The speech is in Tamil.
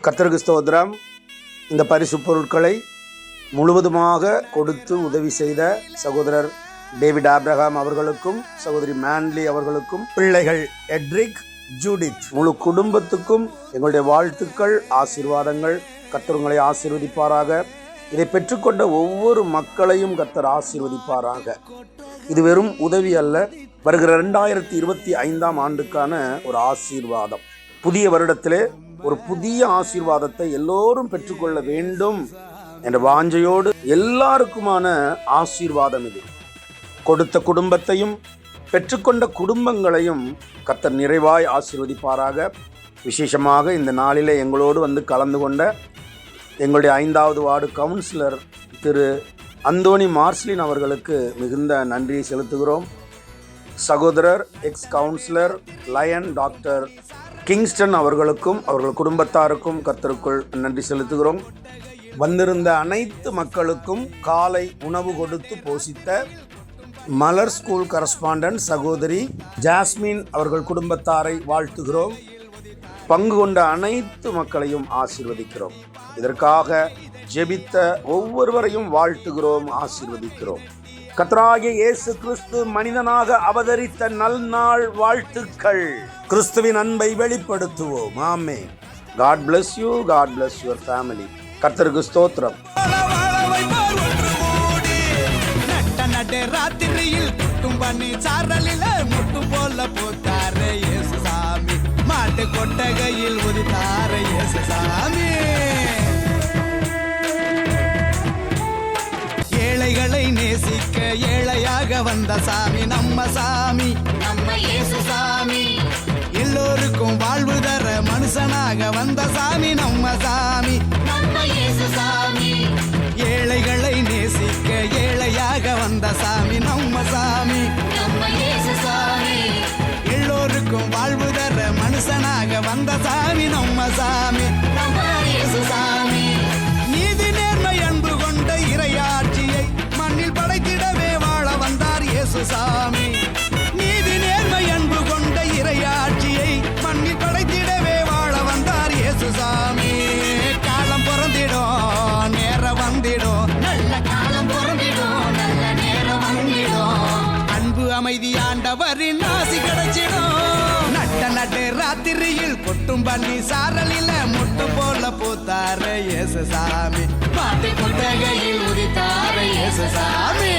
கர்த்தருக்கு ஸ்தோத்திரம். இந்த பரிசு பொருட்களை முழுவதுமாக கொடுத்து உதவி செய்த சகோதரர் டேவிட் ஆப்ரஹாம் அவர்களுக்கும் சகோதரி மேன்லி அவர்களுக்கும் பிள்ளைகள் எட்ரிக், ஜூடித், முழு குடும்பத்துக்கும் எங்களுடைய வாழ்த்துக்கள், ஆசீர்வாதங்கள். கர்த்தர் உங்களை ஆசீர்வதிப்பாராக. இதை பெற்றுக்கொண்ட ஒவ்வொரு மக்களையும் கர்த்தர் ஆசீர்வதிப்பாராக. இது வெறும் உதவி அல்ல, வருகிற 2025 ஆண்டுக்கான ஒரு ஆசீர்வாதம். புதிய வருடத்திலே ஒரு புதிய ஆசீர்வாதத்தை எல்லோரும் பெற்றுக்கொள்ள வேண்டும் என்ற வாஞ்சையோடு எல்லாருக்குமான ஆசீர்வாதம் இது. கொடுத்த குடும்பத்தையும் பெற்றுக்கொண்ட குடும்பங்களையும் கர்த்தர் நிறைவாய் ஆசீர்வதிப்பாராக. விசேஷமாக இந்த நாளிலே எங்களோடு வந்து கலந்து கொண்ட எங்களுடைய 5வது வார்டு கவுன்சிலர் திரு அந்தோனி மார்ஸ்லின் அவர்களுக்கு மிகுந்த நன்றியை செலுத்துகிறோம். சகோதரர் ex councillor lion doctor Kingston அவர்களுக்கும் அவர்கள் குடும்பத்தாருக்கும் கர்த்தருக்குள் நன்றி செலுத்துகிறோம். வந்திருந்த அனைத்து மக்களுக்கும் காலை உணவு கொடுத்து போஷித்த மலர் ஸ்கூல் கரஸ்பாண்டன்ட் சகோதரி ஜாஸ்மின் அவர்கள் குடும்பத்தாரை வாழ்த்துகிறோம். பங்கு கொண்ட அனைத்து மக்களையும் ஆசீர்வதிக்கிறோம். இதற்காக ஜெபித்த ஒவ்வொருவரையும் வாழ்த்துகிறோம், ஆசீர்வதிக்கிறோம். கர்த்தராகிய இயேசு கிறிஸ்து மனிதனாக அவதரித்த நல்நாள் வாழ்த்துக்கள். கிறிஸ்துவின் அன்பை வெளிப்படுத்துவோம். ஆமென். God bless you. God bless your family. கர்த்தருக்கு ஸ்தோத்திரம். ராத்திரியில் குட்டும் பண்ணி சாரலில முட்டு போல போத்தாரே இயேசு சாமி, மாட்டு கொட்டகையில் உதித்தாரே இயேசு சாமி. ஏழைகளை நேசிக்க ஏழையாக வந்த சாமி நம்ம சாமி, நம்ம இயேசு சாமி. எல்லோருக்கும் வாழ்வு தர மனுஷனாக வந்த சாமி நம்ம சாமி, நம்ம இயேசு சாமி. ஏழைகளை நேசிக்க ஏழையாக வந்த சாமி நம்ம சாமி, நம்ம இயேசு சாமி. எல்லோருக்கும் வாழ்வு தர மனுஷனாக வந்த சாமி நம்ம சாமி, நம்ம இயேசு சாமி. நீதி நேர்மை அன்பு கொண்ட இறையாட்சியை மண்ணில் படைத்திடவே வாழ வந்தார் இயேசு சாமி. நீதி நேர்மை அன்பு கொண்ட இறையாட்சியை மண்ணில் படைத்திடவே வாழ வந்தார் இயேசு சாமி. காலம் பிறந்திடும், நேரம் வந்திடும், நல்ல காலம் பிறந்திடும், நல்ல நேரம் வந்திடும். அன்பு அமைதி ஆண்டவரின் ஆசி கிடைச்சிடும். நட்டு ராத்திரியில் கொட்டும் பண்ணி சாரலில முட்டு போல போத்தார இயேசு சாமி, மாட்டு கொட்டகையில் உதித்தார இயேசு சாமி.